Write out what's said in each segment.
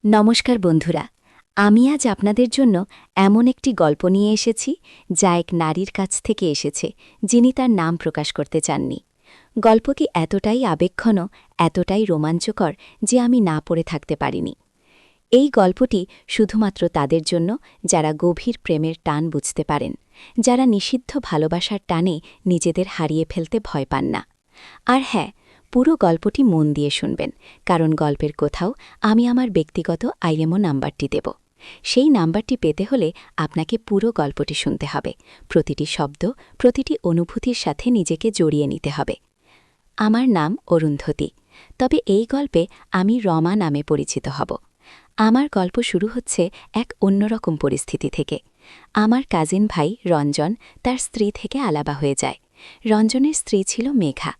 নমস্কার বন্ধুরা, আমি আজ আপনাদের জন্য এমন একটি গল্প নিয়ে এসেছি যা এক নারীর কাছ থেকে এসেছে যিনি তার নাম প্রকাশ করতে চাননি। গল্পটি এতটাই আবেগঘন, এতটাই রোমাঞ্চকর যে আমি না পড়ে থাকতে পারিনি। এই গল্পটি শুধুমাত্র তাদের জন্য যারা গভীর প্রেমের টান বুঝতে পারেন, যারা নিষিদ্ধ ভালোবাসার টানে নিজেদের হারিয়ে ফেলতে ভয় পান না। আর হ্যাঁ, পুরো গল্পটি মন দিয়ে শুনবেন, কারণ গল্পের কোথাও আমি আমার ব্যক্তিগত আইএমও নাম্বারটি দেব। সেই নাম্বারটি পেতে হলে আপনাকে পুরো গল্পটি শুনতে হবে, প্রতিটি শব্দ, প্রতিটি অনুভূতির সাথে নিজেকে জড়িয়ে নিতে হবে। আমার নাম অরুন্ধতী, তবে এই গল্পে আমি রমা নামে পরিচিত হব। আমার গল্প শুরু হচ্ছে এক অন্যরকম পরিস্থিতি থেকে। আমার কাজিন ভাই রঞ্জন তার স্ত্রী থেকে আলাদা হয়ে যায়। রঞ্জনের স্ত্রী ছিল মেঘা।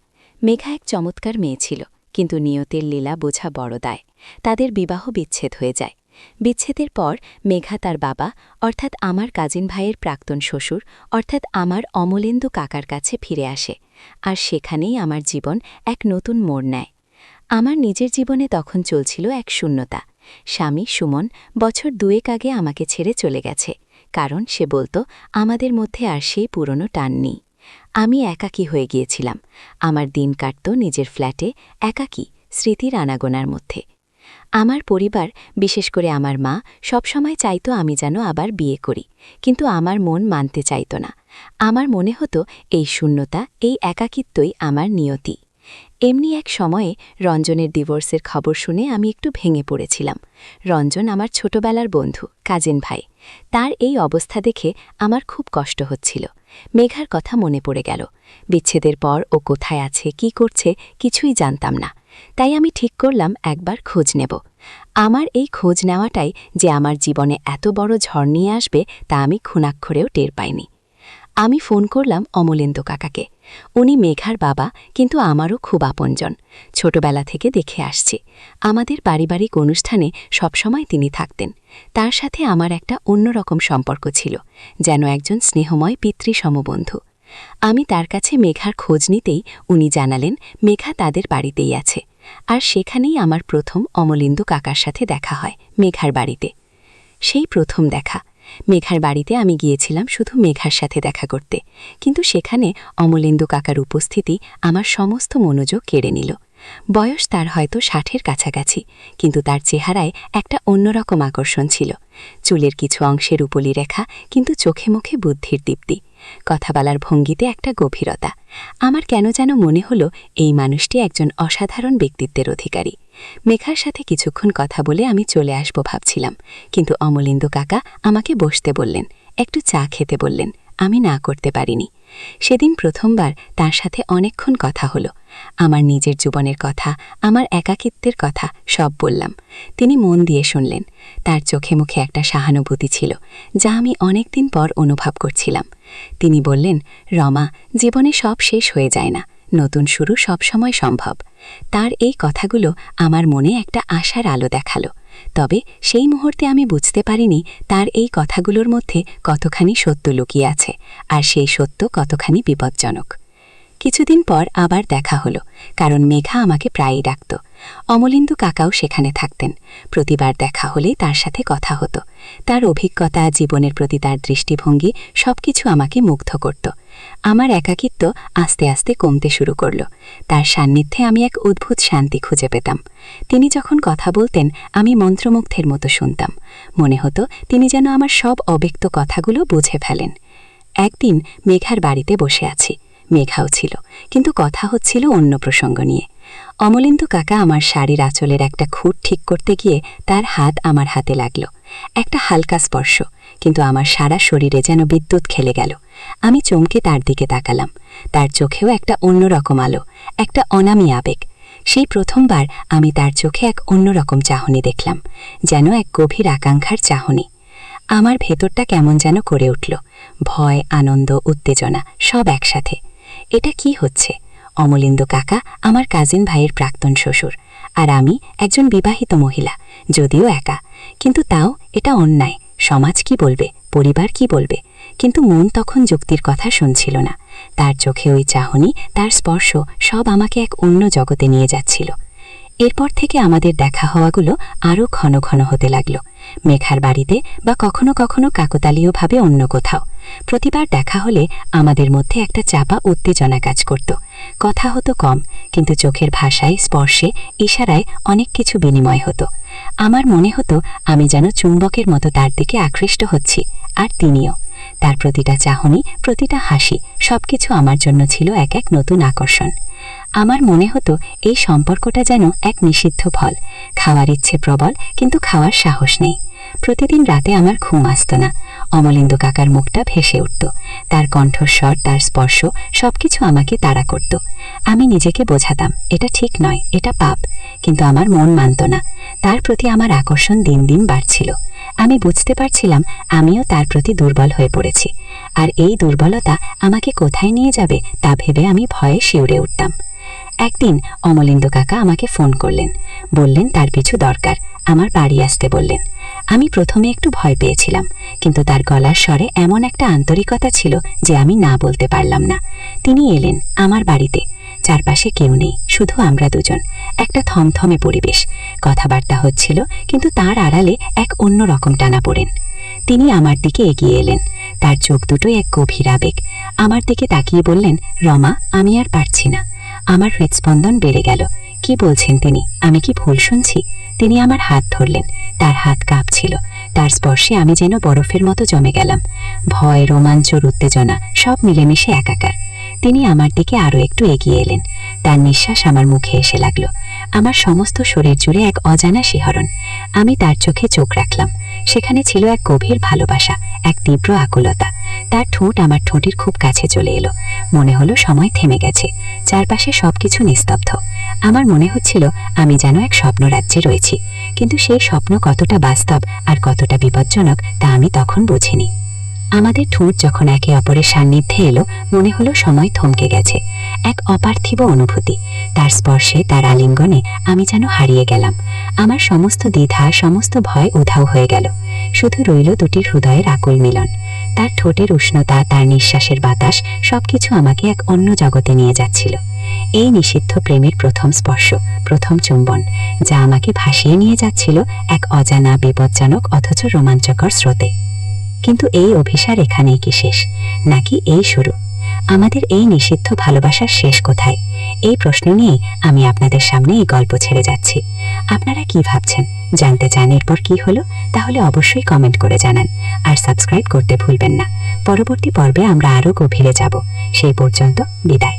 মেঘা এক চমৎকার মেয়ে ছিল, কিন্তু নিয়তির লীলা বোঝা বড় দায়। তাদের বিবাহ বিচ্ছেদ হয়ে যায়। বিচ্ছেদের পর মেঘা তার বাবা অর্থাৎ আমার কাজিন ভাইয়ের প্রাক্তন শ্বশুর অর্থাৎ আমার অমলেন্দু কাকার কাছে ফিরে আসে, আর সেখানেই আমার জীবন এক নতুন মোড় নেয়। আমার নিজের জীবনে তখন চলছিল এক শূন্যতা। স্বামী সুমন বছর দুয়েক আগে আমাকে ছেড়ে চলে গেছে, কারণ সে বলতো আমাদের মধ্যে আর সেই পুরনো টান নেই। আমি একাকী হয়ে গিয়েছিলাম। আমার দিন কাটত নিজের ফ্ল্যাটে, একাকী, স্মৃতির আনাগোনার মধ্যে। আমার পরিবার, বিশেষ করে আমার মা, সবসময় চাইতো আমি যেন আবার বিয়ে করি, কিন্তু আমার মন মানতে চাইত না। আমার মনে হতো এই শূন্যতা, এই একাকিত্বই আমার নিয়তি। এমনি এক সময়ে রঞ্জনের ডিভোর্সের খবর শুনে আমি একটু ভেঙে পড়েছিলাম। রঞ্জন আমার ছোটবেলার বন্ধু, কাজিন ভাই। তার এই অবস্থা দেখে আমার খুব কষ্ট হচ্ছিল। মেঘার কথা মনে পড়ে গেল। বিচ্ছেদের পর ও কোথায় আছে, কি করছে, কিছুই জানতাম না। তাই আমি ঠিক করলাম একবার খোঁজ নেব। আমার এই খোঁজ নেওয়াটাই যে আমার জীবনে এত বড় ঝড় নিয়ে আসবে তা আমি খুনাক্ষরেও টের পাইনি। আমি ফোন করলাম অমলেন্দু কাকাকে। উনি মেঘার বাবা, কিন্তু আমারও খুব আপনজন। ছোটবেলা থেকে দেখে আসছি। আমাদের পারিবারিক অনুষ্ঠানে সবসময় তিনি থাকতেন। তার সাথে আমার একটা অন্যরকম সম্পর্ক ছিল, যেন একজন স্নেহময় পিতৃসমবন্ধু। আমি তার কাছে মেঘার খোঁজ নিতেই উনি জানালেন মেঘা তাদের বাড়িতেই আছে। আর সেখানেই আমার প্রথম অমলেন্দু কাকার সাথে দেখা হয়, মেঘার বাড়িতে। সেই প্রথম দেখা। মেঘার বাড়িতে আমি গিয়েছিলাম শুধু মেঘার সাথে দেখা করতে, কিন্তু সেখানে অমলেন্দু কাকার উপস্থিতি আমার সমস্ত মনোযোগ কেড়ে নিল। বয়স তার হয়তো 60-এর কাছাকাছি, কিন্তু তার চেহারায় একটা অন্যরকম আকর্ষণ ছিল। চুলের কিছু অংশের উপলি রেখা, কিন্তু চোখে মুখে বুদ্ধির দীপ্তি। কথা বলার ভঙ্গিতে একটা গভীরতা। আমার কেন যেন মনে হলো এই মানুষটি একজন অসাধারণ ব্যক্তিত্বের অধিকারী। মেঘার সাথে কিছুক্ষণ কথা বলে আমি চলে আসব ভাবছিলাম, কিন্তু অমলেন্দু কাকা আমাকে বসতে বললেন, একটু চা খেতে বললেন। আমি না করতে পারিনি। সেদিন প্রথমবার তার সাথে অনেকক্ষণ কথা হলো। আমার নিজের জীবনের কথা, আমার একাকিত্বের কথা সব বললাম। তিনি মন দিয়ে শুনলেন। তার চোখে মুখে একটা সহানুভূতি ছিল, যা আমি অনেকদিন পর অনুভব করছিলাম। তিনি বললেন, রমা, জীবনে সব শেষ হয়ে যায় না, নতুন শুরু সবসময় সম্ভব। তার এই কথাগুলো আমার মনে একটা আশার আলো দেখালো। তবে সেই মুহূর্তে আমি বুঝতে পারিনি তার এই কথাগুলোর মধ্যে কতখানি সত্য লুকিয়ে আছে, আর সেই সত্য কতখানি বিপজ্জনক। কিছুদিন পর আবার দেখা হলো, কারণ মেঘা আমাকে প্রায়ই ডাকত। অমলেন্দু কাকাও সেখানে থাকতেন। প্রতিবার দেখা হলেই তার সাথে কথা হতো। তার অভিজ্ঞতা, জীবনের প্রতি তার দৃষ্টিভঙ্গি সবকিছু আমাকে মুগ্ধ করত। আমার একাকিত্ব আস্তে আস্তে কমতে শুরু করল। তার সান্নিধ্যে আমি এক অদ্ভুত শান্তি খুঁজে পেতাম। তিনি যখন কথা বলতেন আমি মন্ত্রমুগ্ধের মতো শুনতাম। মনে হতো তিনি যেন আমার সব অব্যক্ত কথাগুলো বুঝে ফেলেন। একদিন মেঘার বাড়িতে বসে আছি। মেঘাও ছিল, কিন্তু কথা হচ্ছিল অন্য প্রসঙ্গ নিয়ে। অমলেন্দু কাকা আমার শাড়ির আঁচলের একটা খুঁট ঠিক করতে গিয়ে তার হাত আমার হাতে লাগল। একটা হালকা স্পর্শ, কিন্তু আমার সারা শরীরে যেন বিদ্যুৎ খেলে গেল। আমি চমকে তার দিকে তাকালাম। তার চোখেও একটা অন্যরকম আলো, একটা অনামী আবেগ। সেই প্রথমবার আমি তার চোখে এক অন্যরকম চাহনি দেখলাম, যেন এক গভীর আকাঙ্ক্ষার চাহনি। আমার ভেতরটা কেমন যেন করে উঠল, ভয়, আনন্দ, উত্তেজনা সব একসাথে। এটা কি হচ্ছে? অমলেন্দু কাকা আমার কাজিন ভাইয়ের প্রাক্তন শ্বশুর, আর আমি একজন বিবাহিত মহিলা, যদিও একা। কিন্তু তাও এটা অন্যায়। সমাজ কি বলবে, পরিবার কি বলবে? কিন্তু মন তখন যুক্তির কথা শুনছিল না। তার চোখে ওই চাহনি, তার স্পর্শ সব আমাকে এক অন্য জগতে নিয়ে যাচ্ছিল। এরপর থেকে আমাদের দেখা হওয়াগুলো আরও ঘন ঘন হতে লাগলো, মেঘার বাড়িতে বা কখনো কখনো কাকতালীয়ভাবে অন্য কোথাও। প্রতিবার দেখা হলে আমাদের মধ্যে একটা চাপা উত্তেজনা কাজ করত। কথা হতো কম, কিন্তু চোখের ভাষায়, স্পর্শে, ইশারায় অনেক কিছু বিনিময় হতো। আমার মনে হতো আমি যেন চুম্বকের মতো তার দিকে আকৃষ্ট হচ্ছি, আর তিনিও। তার প্রতিটা চাহনি, প্রতিটা হাসি, সবকিছু আমার জন্য ছিল এক এক নতুন আকর্ষণ। আমার মনে হতো এই সম্পর্কটা যেন এক নিষিদ্ধ ফল, খাওয়ার ইচ্ছে প্রবল, কিন্তু খাওয়ার সাহস নেই। প্রতিদিন রাতে আমার ঘুম আসত না। অমলেন্দু কাকার মুখটা ভেসে উঠত, তার কণ্ঠস্বর, তার স্পর্শ, সবকিছু আমাকে তাড়া করত। আমি নিজেকে বোঝাতাম এটা ঠিক নয়, এটা পাপ, কিন্তু আমার মন মানত না। তার প্রতি আমার আকর্ষণ দিন দিন বাড়ছিল। আমি বুঝতে পারছিলাম আমিও তার প্রতি দুর্বল হয়ে পড়েছি, আর এই দুর্বলতা আমাকে কোথায় নিয়ে যাবে তা ভেবে আমি ভয়ে শিউরে উঠতাম। একদিন অমলেন্দু কাকা আমাকে ফোন করলেন, বললেন তার কিছু দরকার, আমার বাড়ি আসতে বললেন। আমি প্রথমে একটু ভয় পেয়েছিলাম, কিন্তু তার গলার স্বরে এমন একটা আন্তরিকতা ছিল যে আমি না বলতে পারলাম না। তিনি এলেন আমার বাড়িতে। চারপাশে কেউ নেই, শুধু আমরা দুজন। একটা থমথমে পরিবেশ। কথাবার্তা হচ্ছিল, কিন্তু তার আড়ালে এক অন্য রকম টানাপোড়েন। তিনি আমার দিকে এগিয়ে এলেন, তার চোখ দুটোই এক গভীর আবেগ। আমার দিকে তাকিয়ে বললেন, রমা, আমি আর পারছি না। আমার হৃদস্পন্দন বেড়ে গেল। কি বলছেন তিনি? আমি কি ভুল শুনছি? তিনি আমার হাত ধরলেন, তার হাত কাঁপছিল। তার স্পর্শে আমি যেন বরফের মতো জমে গেলাম। ভয়, রোমাঞ্চ, উত্তেজনা সব মিলেমিশে একাকার। তিনি আমার দিকে আরো একটু এগিয়ে এলেন। তার নিঃশ্বাস আমার মুখে এসে লাগলো। আমার সমস্ত শরীর জুড়ে এক অজানা শিহরণ। আমি তার চোখে চোখ রাখলাম। সেখানে ছিল এক গভীর ভালোবাসা, এক তীব্র আকুলতা। তার ঠোঁট আমার ঠোঁটের খুব কাছে চলে এলো। মনে হলো সময় থেমে গেছে, চারপাশে সবকিছু নিস্তব্ধ। আমার মনে হচ্ছিল আমি যেন এক স্বপ্ন রাজ্যে রয়েছি, কিন্তু সেই স্বপ্ন কতটা বাস্তব আর কতটা বিপজ্জনক তা আমি তখন বুঝিনি। আমাদের ঠোঁট যখন একে অপরের সান্নিধ্যে এলো, মনে হলো সময় থমকে গেছে। এক অপার্থিব অনুভূতি। তার স্পর্শে, তার আলিঙ্গনে আমি যেন হারিয়ে গেলাম। আমার সমস্ত দ্বিধা, সমস্ত ভয় উধাও হয়ে গেল। শুধু রইল দুটির হৃদয়ের আকুল মিলন। তার ঠোঁটের উষ্ণতা, তার নিঃশ্বাসের বাতাস, সবকিছু আমাকে এক অন্য জগতে নিয়ে যাচ্ছিল। এই নিষিদ্ধ প্রেমের প্রথম স্পর্শ, প্রথম চুম্বন, যা আমাকে ভাসিয়ে নিয়ে যাচ্ছিল এক অজানা, বিপজ্জনক অথচ রোমাঞ্চকর স্রোতে। কিন্তু এই অভিসার এখানেই কি শেষ, নাকি এই শুরু? আমাদের এই নিষিদ্ধ ভালোবাসার শেষ কোথায়? এই প্রশ্ন নিয়ে আমি আপনাদের সামনে এই গল্প ছেড়ে যাচ্ছি। আপনারা কি ভাবছেন? জানতে চান এরপর কি হলো? তাহলে অবশ্যই কমেন্ট করে জানান, আর সাবস্ক্রাইব করতে ভুলবেন না। পরবর্তী পর্বে আমরা আরো গভীরে যাব। সেই পর্যন্ত বিদায়।